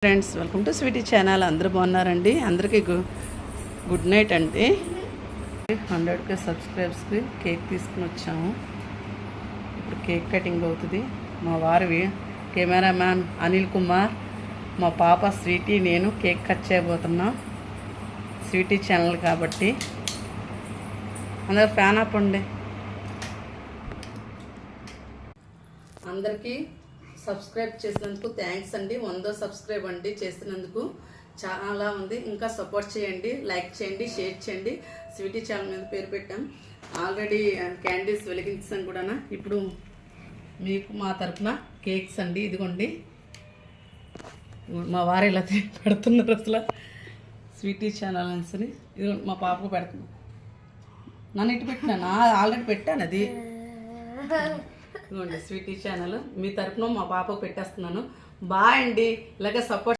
Friends, welcome to Sweety channel. అందరూ బాగున్నారండి? అందరికీ గుడ్ నైట్ అండి. 100K సబ్స్క్రైబర్స్కి కేక్ తీసుకుని వచ్చాము. ఇప్పుడు కేక్ కటింగ్ అవుతుంది. మా వారివి కెమెరామ్యాన్ అనిల్ కుమార్, మా పాప స్వీటీ, నేను కేక్ కట్ చేయబోతున్నాం. స్వీటీ ఛానల్ కాబట్టి అందరూ ఫ్యాన్ అప్ అండి. అందరికీ సబ్స్క్రైబ్ చేసినందుకు థ్యాంక్స్ అండి. 100 సబ్స్క్రైబ్ అండి చేసినందుకు. చాలా ఉంది, ఇంకా సపోర్ట్ చేయండి, లైక్ చేయండి, షేర్ చేయండి. స్వీటీ ఛానల్ మీద పేరు పెట్టాం. ఆల్రెడీ క్యాండిల్స్ వెలిగించాం కూడా. ఇప్పుడు మీకు మా తరఫున కేక్స్ అండి. ఇదిగోండి, మా వారు ఇలా పెడుతున్నారు. అసలు స్వీటీ ఛానల్ అని ఇది మా పాపకు పెడుతున్నాను. నన్ను ఇటు పెట్టినా, ఆల్రెడీ పెట్టాను. అది ఇదిగోండి స్వీటీ ఛానల్. మీ తరఫున మా పాపకు పెట్టేస్తున్నాను. బాయ్ అండి. ఇలాగే సపోర్ట్